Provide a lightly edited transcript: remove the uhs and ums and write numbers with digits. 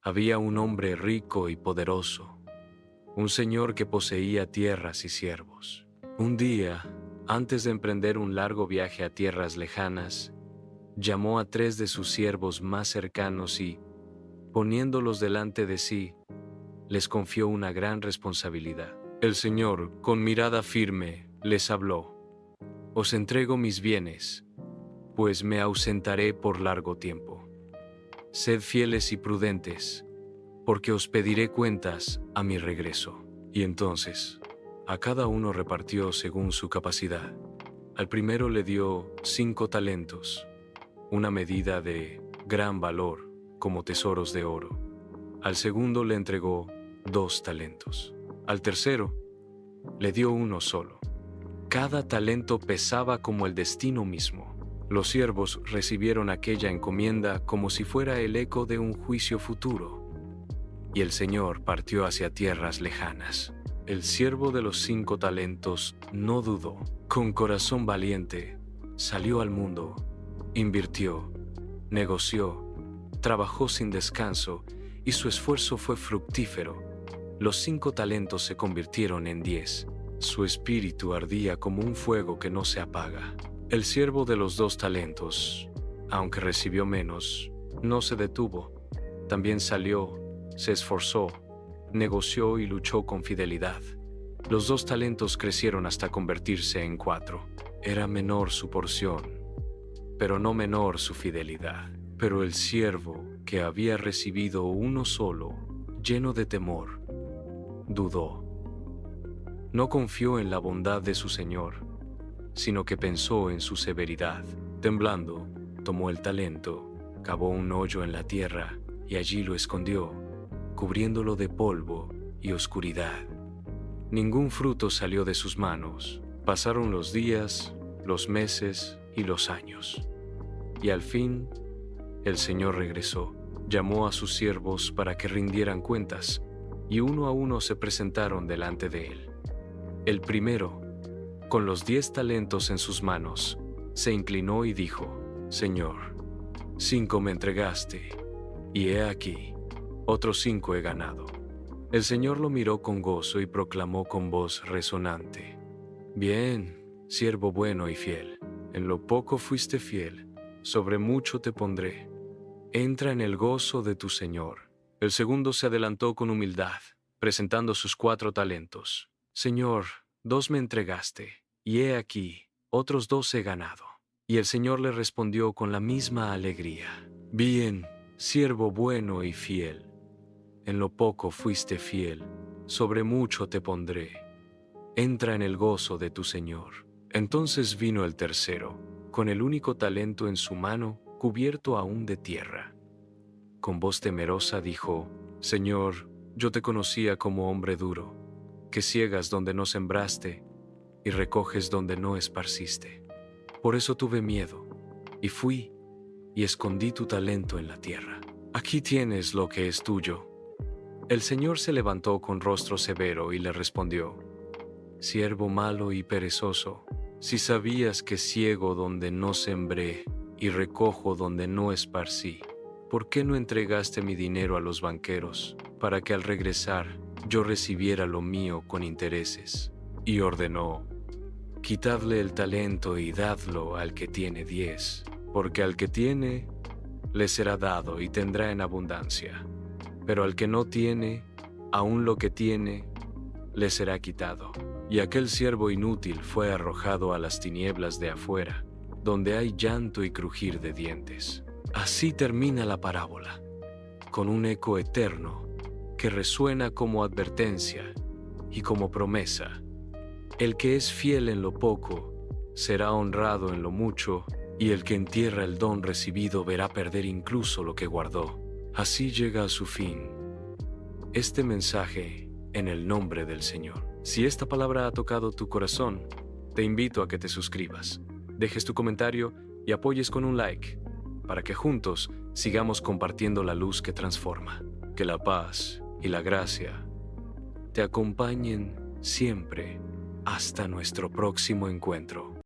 Había un hombre rico y poderoso, un señor que poseía tierras y siervos. Un día, antes de emprender un largo viaje a tierras lejanas, llamó a 3 de sus siervos más cercanos y, poniéndolos delante de sí, les confió una gran responsabilidad. El Señor, con mirada firme, les habló: «Os entrego mis bienes, pues me ausentaré por largo tiempo. Sed fieles y prudentes, porque os pediré cuentas a mi regreso». Y entonces, a cada uno repartió según su capacidad. Al primero le dio 5 talentos, una medida de gran valor, como tesoros de oro. Al segundo le entregó 2 talentos. Al tercero le dio 1 solo. Cada talento pesaba como el destino mismo. Los siervos recibieron aquella encomienda como si fuera el eco de un juicio futuro. Y el Señor partió hacia tierras lejanas. El siervo de los 5 talentos no dudó. Con corazón valiente, salió al mundo, invirtió, negoció, trabajó sin descanso y su esfuerzo fue fructífero. Los 5 talentos se convirtieron en 10. Su espíritu ardía como un fuego que no se apaga. El siervo de los 2 talentos, aunque recibió menos, no se detuvo. También salió, se esforzó, negoció y luchó con fidelidad. Los 2 talentos crecieron hasta convertirse en 4. Era menor su porción, pero no menor su fidelidad. Pero el siervo que había recibido 1 solo, lleno de temor, dudó. No confió en la bondad de su señor, sino que pensó en su severidad. Temblando, tomó el talento, cavó un hoyo en la tierra y allí lo escondió, cubriéndolo de polvo y oscuridad. Ningún fruto salió de sus manos. Pasaron los días, los meses y los años. Y al fin, el Señor regresó. Llamó a sus siervos para que rindieran cuentas, y uno a uno se presentaron delante de él. El primero, con los 10 talentos en sus manos, se inclinó y dijo: «Señor, 5 me entregaste, y he aquí, otros 5 he ganado». El Señor lo miró con gozo y proclamó con voz resonante: «Bien, siervo bueno y fiel. En lo poco fuiste fiel, sobre mucho te pondré. Entra en el gozo de tu Señor». El segundo se adelantó con humildad, presentando sus 4 talentos. «Señor, 2 me entregaste, y he aquí, otros 2 he ganado». Y el Señor le respondió con la misma alegría: «Bien, siervo bueno y fiel. En lo poco fuiste fiel, sobre mucho te pondré. Entra en el gozo de tu Señor». Entonces vino el tercero, con el único talento en su mano, cubierto aún de tierra. Con voz temerosa dijo: «Señor, yo te conocía como hombre duro, que ciegas donde no sembraste y recoges donde no esparciste. Por eso tuve miedo, y fui y escondí tu talento en la tierra. Aquí tienes lo que es tuyo». El Señor se levantó con rostro severo y le respondió: «Siervo malo y perezoso, si sabías que ciego donde no sembré y recojo donde no esparcí, ¿por qué no entregaste mi dinero a los banqueros, para que al regresar yo recibiera lo mío con intereses?» Y ordenó: «Quitadle el talento y dadlo al que tiene 10, porque al que tiene, le será dado y tendrá en abundancia. Pero al que no tiene, aun lo que tiene, le será quitado». Y aquel siervo inútil fue arrojado a las tinieblas de afuera, donde hay llanto y crujir de dientes. Así termina la parábola, con un eco eterno que resuena como advertencia y como promesa. El que es fiel en lo poco será honrado en lo mucho, y el que entierra el don recibido verá perder incluso lo que guardó. Así llega a su fin este mensaje en el nombre del Señor. Si esta palabra ha tocado tu corazón, te invito a que te suscribas, dejes tu comentario y apoyes con un like, para que juntos sigamos compartiendo la luz que transforma. Que la paz y la gracia te acompañen siempre hasta nuestro próximo encuentro.